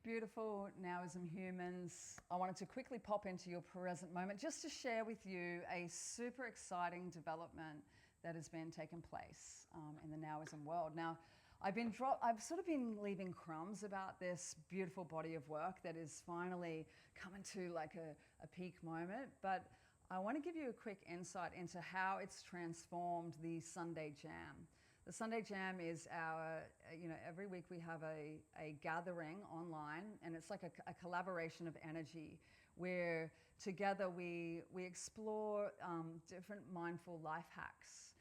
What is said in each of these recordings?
Beautiful NOWism humans. I wanted to quickly pop into your present moment just to share with you a super exciting development that has been taking place in the NOWism world. Now, I've sort of been leaving crumbs about this beautiful body of work that is finally coming to like a peak moment, but I want to give you a quick insight into how it's transformed the Sunday Jam. The Sunday Jam is our, every week we have a gathering online, and it's like a collaboration of energy where together we explore different mindful life hacks,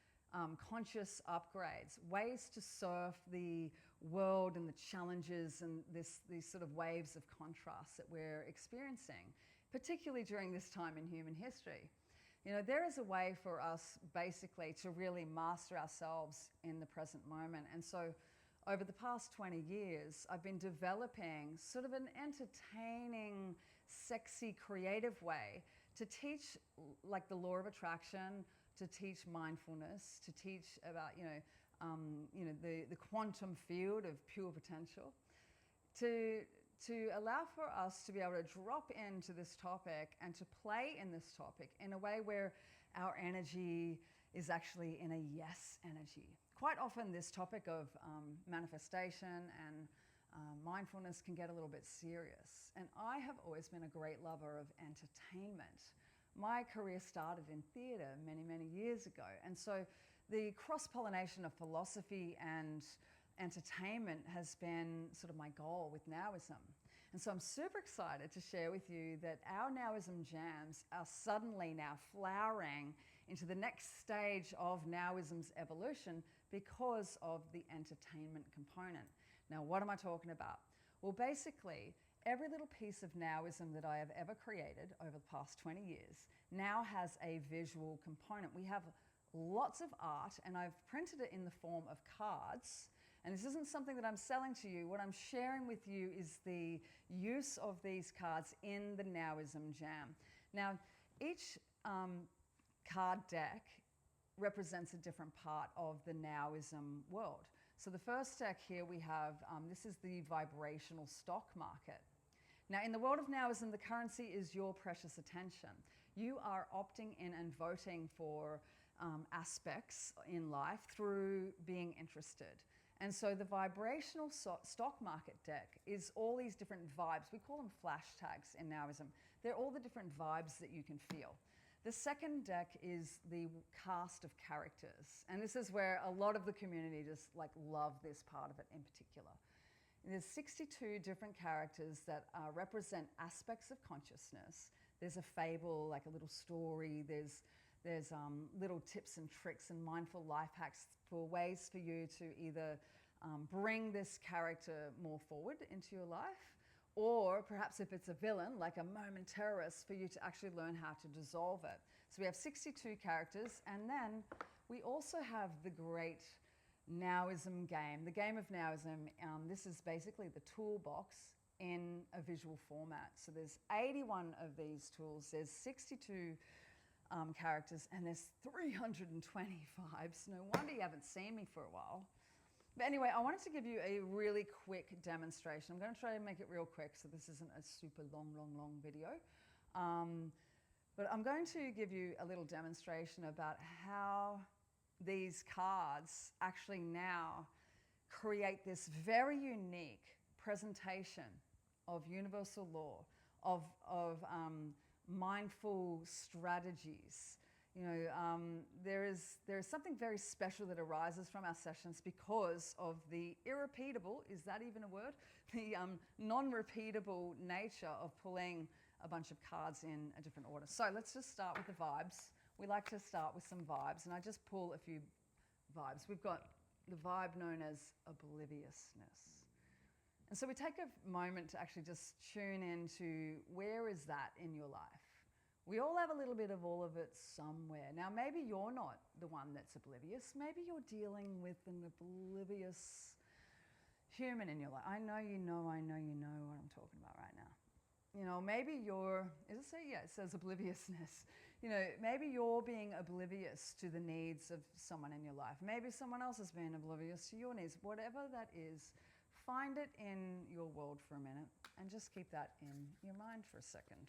conscious upgrades, ways to surf the world and the challenges and these sort of waves of contrast that we're experiencing, particularly during this time in human history. You know, there is a way for us basically to really master ourselves in the present moment. And so over the past 20 years, I've been developing sort of an entertaining, sexy, creative way to teach like the law of attraction, to teach mindfulness, to teach about, the quantum field of pure potential, to allow for us to be able to drop into this topic and to play in this topic in a way where our energy is actually in a yes energy. Quite often this topic of manifestation and mindfulness can get a little bit serious. And I have always been a great lover of entertainment. My career started in theatre many, many years ago. And so the cross-pollination of philosophy and entertainment has been sort of my goal with NOWism. And so I'm super excited to share with you that our NOWism jams are suddenly now flowering into the next stage of NOWism's evolution because of the entertainment component. Now, what am I talking about? Well, basically, every little piece of NOWism that I have ever created over the past 20 years now has a visual component. We have lots of art, and I've printed it in the form of cards. And this isn't something that I'm selling to you. What I'm sharing with you is the use of these cards in the NOWism Jam. Now, each card deck represents a different part of the NOWism world. So the first deck here we have, this is the vibrational stock market. Now, in the world of NOWism, the currency is your precious attention. You are opting in and voting for aspects in life through being interested. And so the vibrational stock market deck is all these different vibes. We call them flash tags in NOWism. They're all the different vibes that you can feel. The second deck is the cast of characters. And this is where a lot of the community just like love this part of it in particular. There's 62 different characters that represent aspects of consciousness. There's a fable, like a little story. There's little tips and tricks and mindful life hacks for ways for you to either bring this character more forward into your life, or perhaps if it's a villain, like a moment terrorist, for you to actually learn how to dissolve it. So we have 62 characters, and then we also have the great NOWism game. The game of NOWism, this is basically the toolbox in a visual format. So there's 81 of these tools, there's 62 characters, and there's 320 vibes. No wonder you haven't seen me for a while. But anyway, I wanted to give you a really quick demonstration. I'm going to try to make it real quick, so this isn't a super long video. But I'm going to give you a little demonstration about how these cards actually now create this very unique presentation of universal law, of mindful strategies. You know, there is something very special that arises from our sessions because of the irrepeatable, is that even a word? The non-repeatable nature of pulling a bunch of cards in a different order. So let's just start with the vibes. We like to start with some vibes, and I just pull a few vibes. We've got the vibe known as obliviousness. And so we take a moment to actually just tune into where is that in your life. We all have a little bit of all of it somewhere. Now, maybe you're not the one that's oblivious. Maybe you're dealing with an oblivious human in your life. I know you know what I'm talking about right now. You know, maybe you're, does it say? Yeah, it says obliviousness. You know, maybe you're being oblivious to the needs of someone in your life. Maybe someone else has been oblivious to your needs. Whatever that is, find it in your world for a minute and just keep that in your mind for a second.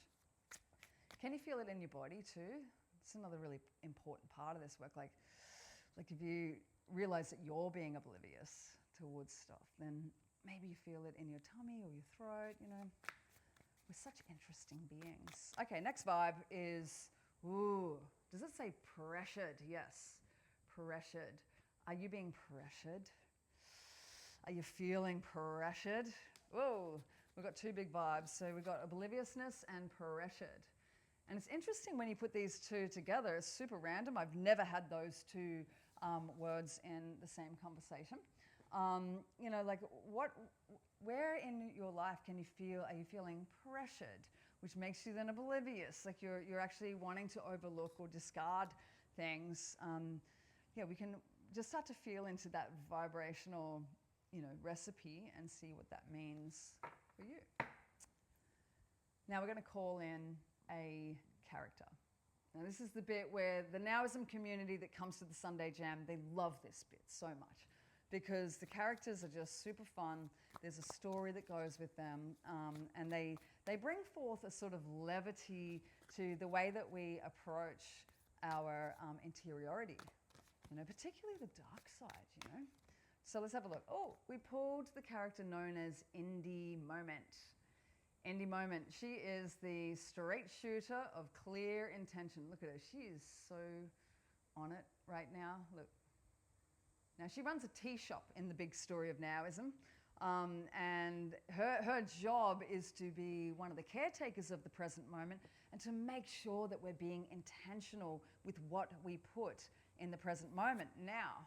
Can you feel it in your body too? It's another really important part of this work. Like if you realize that you're being oblivious towards stuff, then maybe you feel it in your tummy or your throat, you know. We're such interesting beings. Okay, next vibe is, ooh, does it say pressured? Yes, pressured. Are you being pressured? Are you feeling pressured? Whoa, we've got two big vibes. So we've got obliviousness and pressured. And it's interesting when you put these two together. It's super random. I've never had those two words in the same conversation. You know, like where in your life are you feeling pressured, which makes you then oblivious, like you're actually wanting to overlook or discard things. Yeah, we can just start to feel into that vibrational, you know, recipe and see what that means for you. Now we're going to call in a character. Now this is the bit where the NOWism community that comes to the Sunday Jam, they love this bit so much because the characters are just super fun. There's a story that goes with them, and they bring forth a sort of levity to the way that we approach our interiority, you know, particularly the dark side, you know. So let's have a look. Oh, we pulled the character known as Indie Moment. Indie Moment, she is the straight shooter of clear intention. Look at her, she is so on it right now. Look. Now she runs a tea shop in the big story of NOWism, and her job is to be one of the caretakers of the present moment and to make sure that we're being intentional with what we put in the present moment. Now,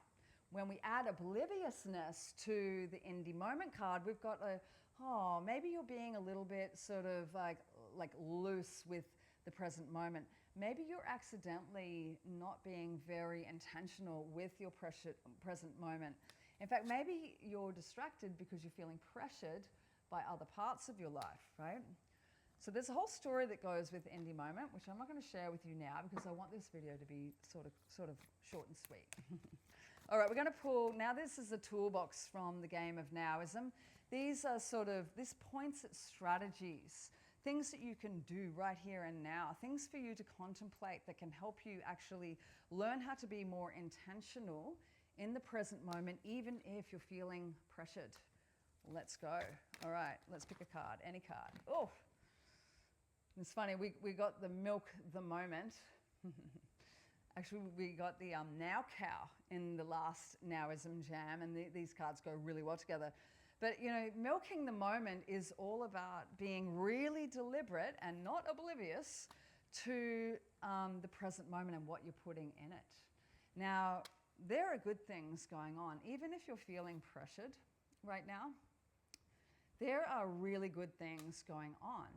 when we add obliviousness to the Indie Moment card, we've got maybe you're being a little bit sort of like loose with the present moment. Maybe you're accidentally not being very intentional with your present moment. In fact, maybe you're distracted because you're feeling pressured by other parts of your life, right? So there's a whole story that goes with Indie Moment, which I'm not going to share with you now because I want this video to be sort of short and sweet. All right, we're going to pull, now this is a toolbox from the game of NOWism. These are this points at strategies, things that you can do right here and now, things for you to contemplate that can help you actually learn how to be more intentional in the present moment, even if you're feeling pressured. Let's go. All right, let's pick a card, any card. Oh, it's funny, we got the milk the moment. Actually, we got the Now Cow in the last NOWism Jam, and these cards go really well together. But, you know, milking the moment is all about being really deliberate and not oblivious to the present moment and what you're putting in it. Now, there are good things going on. Even if you're feeling pressured right now, there are really good things going on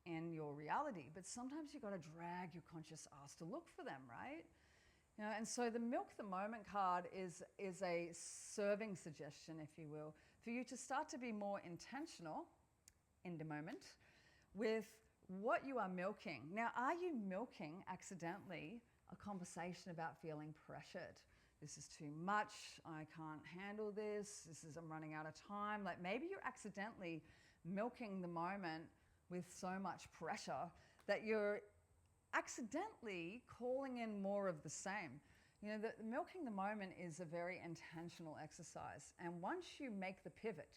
in your reality. But sometimes you've got to drag your conscious ass to look for them, right? You know, and so the Milk the Moment card is a serving suggestion, if you will, for you to start to be more intentional in the moment with what you are milking. Now, are you milking accidentally a conversation about feeling pressured? This is too much, I can't handle this, I'm running out of time. Like maybe you're accidentally milking the moment with so much pressure that you're accidentally calling in more of the same. You know, the milking the moment is a very intentional exercise. And once you make the pivot,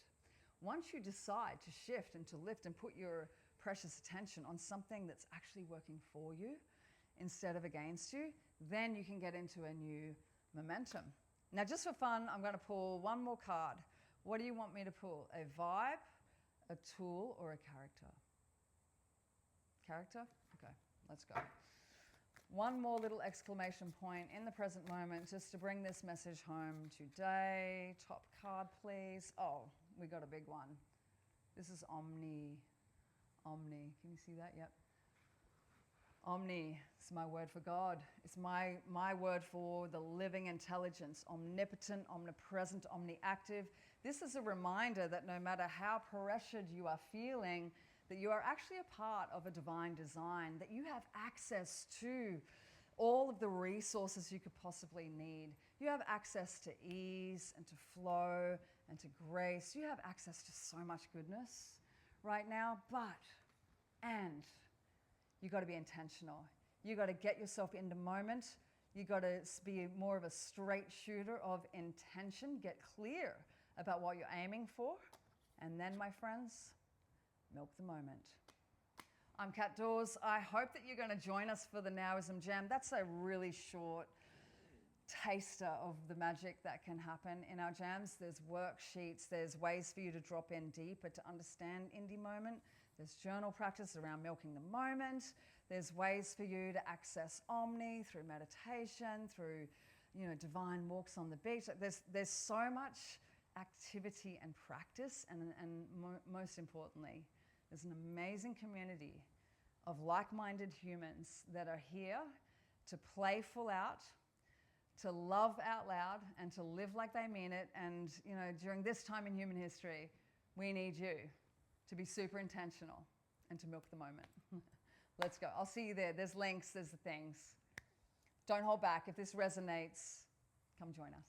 once you decide to shift and to lift and put your precious attention on something that's actually working for you instead of against you, then you can get into a new momentum. Now, just for fun, I'm going to pull one more card. What do you want me to pull? A vibe, a tool, or a character? Character? Okay, let's go. One more little exclamation point in the present moment just to bring this message home today. Top card, please. Oh, we got a big one. This is Omni. Omni. Can you see that? Yep. Omni is my word for God. It's my word for the living intelligence, omnipotent, omnipresent, omniactive. This is a reminder that no matter how pressured you are feeling, that you are actually a part of a divine design, that you have access to all of the resources you could possibly need. You have access to ease and to flow and to grace. You have access to so much goodness right now, and you got to be intentional. You got to get yourself into moment. You got to be more of a straight shooter of intention. Get clear about what you're aiming for. And then, my friends, milk the moment. I'm Kat Dawes. I hope that you're going to join us for the NOWism JAM. That's a really short taster of the magic that can happen in our jams. There's worksheets, there's ways for you to drop in deeper to understand indie moment. There's journal practice around milking the moment. There's ways for you to access Omni through meditation, through divine walks on the beach. There's so much activity and practice, and most importantly, there's an amazing community of like-minded humans that are here to play full out, to love out loud, and to live like they mean it. And during this time in human history, we need you to be super intentional and to milk the moment. Let's go. I'll see you there. There's links, there's the things. Don't hold back. If this resonates, come join us.